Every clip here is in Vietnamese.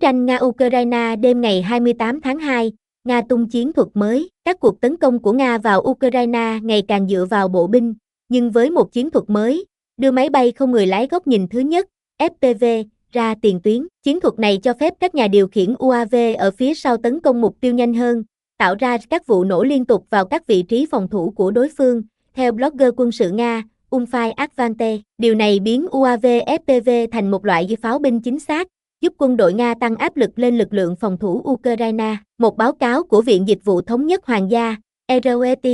tranh Nga-Ukraine đêm ngày 28 tháng 2, Nga tung chiến thuật mới. Các cuộc tấn công của Nga vào Ukraine ngày càng dựa vào bộ binh, nhưng với một chiến thuật mới, đưa máy bay không người lái góc nhìn thứ nhất, FPV, ra tiền tuyến. Chiến thuật này cho phép các nhà điều khiển UAV ở phía sau tấn công mục tiêu nhanh hơn, tạo ra các vụ nổ liên tục vào các vị trí phòng thủ của đối phương, theo blogger quân sự Nga, Umfai Advante. Điều này biến UAV FPV thành một loại pháo binh chính xác, giúp quân đội Nga tăng áp lực lên lực lượng phòng thủ Ukraine. Một báo cáo của Viện Dịch vụ Thống nhất Hoàng gia, ROT,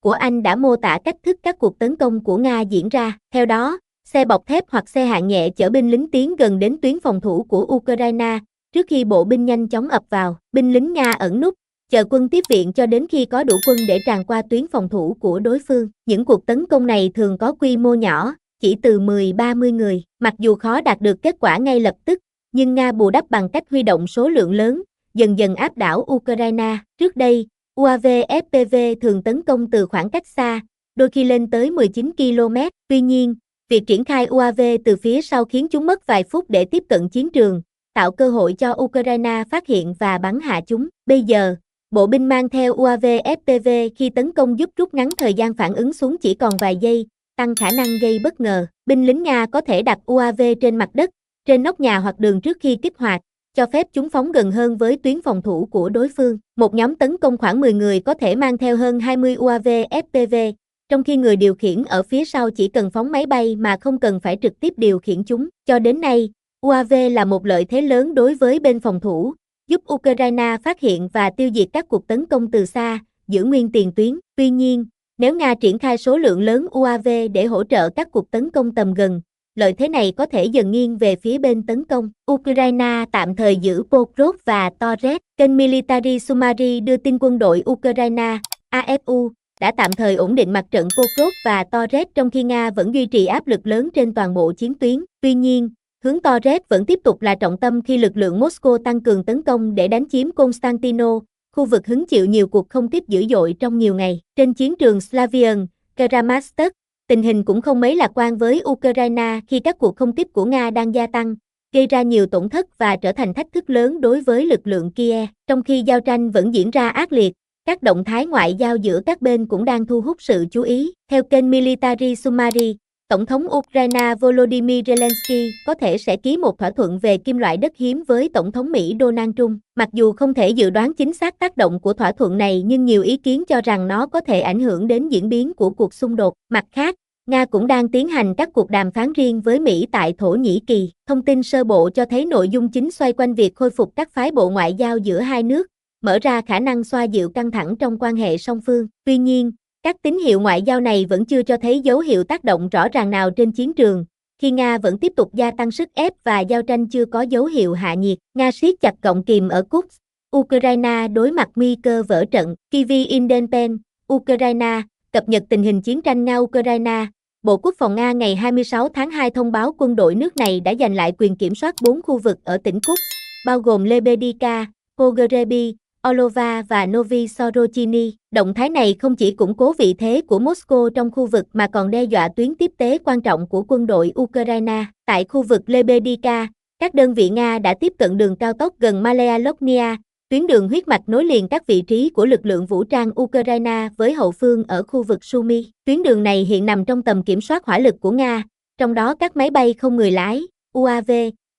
của Anh đã mô tả cách thức các cuộc tấn công của Nga diễn ra. Theo đó, xe bọc thép hoặc xe hạng nhẹ chở binh lính tiến gần đến tuyến phòng thủ của Ukraine, trước khi bộ binh nhanh chóng ập vào. Binh lính Nga ẩn núp, chờ quân tiếp viện cho đến khi có đủ quân để tràn qua tuyến phòng thủ của đối phương. Những cuộc tấn công này thường có quy mô nhỏ, chỉ từ 10-30 người. Mặc dù khó đạt được kết quả ngay lập tức, nhưng Nga bù đắp bằng cách huy động số lượng lớn, dần dần áp đảo Ukraine. Trước đây, UAV FPV thường tấn công từ khoảng cách xa, đôi khi lên tới 19 km. Tuy nhiên, việc triển khai UAV từ phía sau khiến chúng mất vài phút để tiếp cận chiến trường, tạo cơ hội cho Ukraine phát hiện và bắn hạ chúng. Bây giờ, bộ binh mang theo UAV FPV khi tấn công giúp rút ngắn thời gian phản ứng xuống chỉ còn vài giây, tăng khả năng gây bất ngờ. Binh lính Nga có thể đặt UAV trên mặt đất, trên nóc nhà hoặc đường trước khi kích hoạt, cho phép chúng phóng gần hơn với tuyến phòng thủ của đối phương. Một nhóm tấn công khoảng 10 người có thể mang theo hơn 20 UAV FPV, trong khi người điều khiển ở phía sau chỉ cần phóng máy bay mà không cần phải trực tiếp điều khiển chúng. Cho đến nay, UAV là một lợi thế lớn đối với bên phòng thủ, giúp Ukraine phát hiện và tiêu diệt các cuộc tấn công từ xa, giữ nguyên tiền tuyến. Tuy nhiên, nếu Nga triển khai số lượng lớn UAV để hỗ trợ các cuộc tấn công tầm gần, lợi thế này có thể dần nghiêng về phía bên tấn công. Ukraine tạm thời giữ Pokrov và Torez. Kênh Military Summary đưa tin quân đội Ukraine, AFU, đã tạm thời ổn định mặt trận Pokrov và Torez trong khi Nga vẫn duy trì áp lực lớn trên toàn bộ chiến tuyến. Tuy nhiên, hướng Torez vẫn tiếp tục là trọng tâm khi lực lượng Moscow tăng cường tấn công để đánh chiếm Constantino, khu vực hứng chịu nhiều cuộc không kích dữ dội trong nhiều ngày. Trên chiến trường Slaviansk, Kramatorsk, tình hình cũng không mấy lạc quan với Ukraine khi các cuộc không kích của Nga đang gia tăng, gây ra nhiều tổn thất và trở thành thách thức lớn đối với lực lượng Kiev. Trong khi giao tranh vẫn diễn ra ác liệt, các động thái ngoại giao giữa các bên cũng đang thu hút sự chú ý. Theo kênh Military Summary, Tổng thống Ukraine Volodymyr Zelensky có thể sẽ ký một thỏa thuận về kim loại đất hiếm với Tổng thống Mỹ Donald Trump. Mặc dù không thể dự đoán chính xác tác động của thỏa thuận này, nhưng nhiều ý kiến cho rằng nó có thể ảnh hưởng đến diễn biến của cuộc xung đột. Mặt khác, Nga cũng đang tiến hành các cuộc đàm phán riêng với Mỹ tại Thổ Nhĩ Kỳ. Thông tin sơ bộ cho thấy nội dung chính xoay quanh việc khôi phục các phái bộ ngoại giao giữa hai nước, mở ra khả năng xoa dịu căng thẳng trong quan hệ song phương. Tuy nhiên, các tín hiệu ngoại giao này vẫn chưa cho thấy dấu hiệu tác động rõ ràng nào trên chiến trường, khi Nga vẫn tiếp tục gia tăng sức ép và giao tranh chưa có dấu hiệu hạ nhiệt. Nga siết chặt gọng kìm ở Kursk, Ukraine đối mặt nguy cơ vỡ trận. Kyiv Independent, Ukraine, cập nhật tình hình chiến tranh Nga-Ukraine. Bộ Quốc phòng Nga ngày 26 tháng 2 thông báo quân đội nước này đã giành lại quyền kiểm soát 4 khu vực ở tỉnh Kursk, bao gồm Lebedivka, Pogreby, Orlova và Novi Sorochiny. Động thái này không chỉ củng cố vị thế của Moscow trong khu vực mà còn đe dọa tuyến tiếp tế quan trọng của quân đội Ukraine. Tại khu vực Lebedivka, các đơn vị Nga đã tiếp cận đường cao tốc gần Malaya Lognia, tuyến đường huyết mạch nối liền các vị trí của lực lượng vũ trang Ukraine với hậu phương ở khu vực Sumy. Tuyến đường này hiện nằm trong tầm kiểm soát hỏa lực của Nga, trong đó các máy bay không người lái, UAV,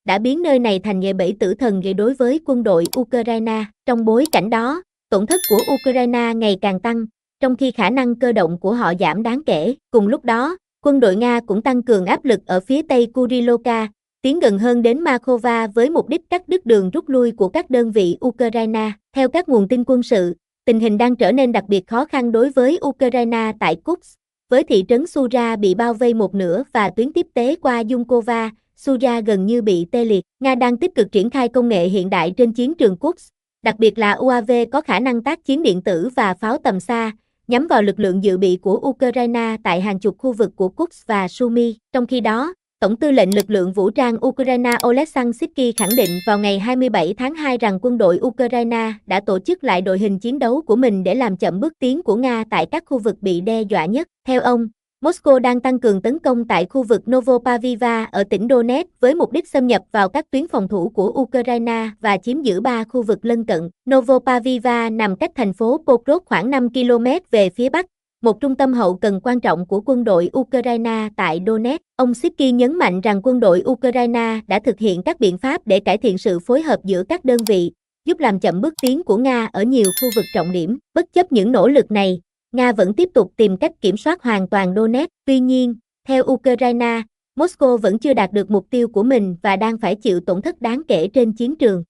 đã biến nơi này thành nghề bẫy tử thần đối với quân đội Ukraine. Trong bối cảnh đó, tổn thất của Ukraine ngày càng tăng, trong khi khả năng cơ động của họ giảm đáng kể. Cùng lúc đó, quân đội Nga cũng tăng cường áp lực ở phía tây Kurilovka, tiến gần hơn đến Makova với mục đích cắt đứt đường rút lui của các đơn vị Ukraine. Theo các nguồn tin quân sự, tình hình đang trở nên đặc biệt khó khăn đối với Ukraine tại Kursk, với thị trấn Sura bị bao vây một nửa và tuyến tiếp tế qua Yunkova, Sura gần như bị tê liệt. Nga đang tích cực triển khai công nghệ hiện đại trên chiến trường Kursk, đặc biệt là UAV có khả năng tác chiến điện tử và pháo tầm xa, nhắm vào lực lượng dự bị của Ukraine tại hàng chục khu vực của Kursk và Sumy. Trong khi đó, Tổng tư lệnh lực lượng vũ trang Ukraine Oleksandr Syrskyi khẳng định vào ngày 27 tháng 2 rằng quân đội Ukraine đã tổ chức lại đội hình chiến đấu của mình để làm chậm bước tiến của Nga tại các khu vực bị đe dọa nhất. Theo ông, Moscow đang tăng cường tấn công tại khu vực Novopaviva ở tỉnh Donetsk với mục đích xâm nhập vào các tuyến phòng thủ của Ukraine và chiếm giữ 3 khu vực lân cận. Novopaviva nằm cách thành phố Pokrov khoảng 5 km về phía bắc, một trung tâm hậu cần quan trọng của quân đội Ukraine tại Donetsk. Ông Sipky nhấn mạnh rằng quân đội Ukraine đã thực hiện các biện pháp để cải thiện sự phối hợp giữa các đơn vị, giúp làm chậm bước tiến của Nga ở nhiều khu vực trọng điểm. Bất chấp những nỗ lực này, Nga vẫn tiếp tục tìm cách kiểm soát hoàn toàn Donetsk. Tuy nhiên, theo Ukraine, Moscow vẫn chưa đạt được mục tiêu của mình và đang phải chịu tổn thất đáng kể trên chiến trường.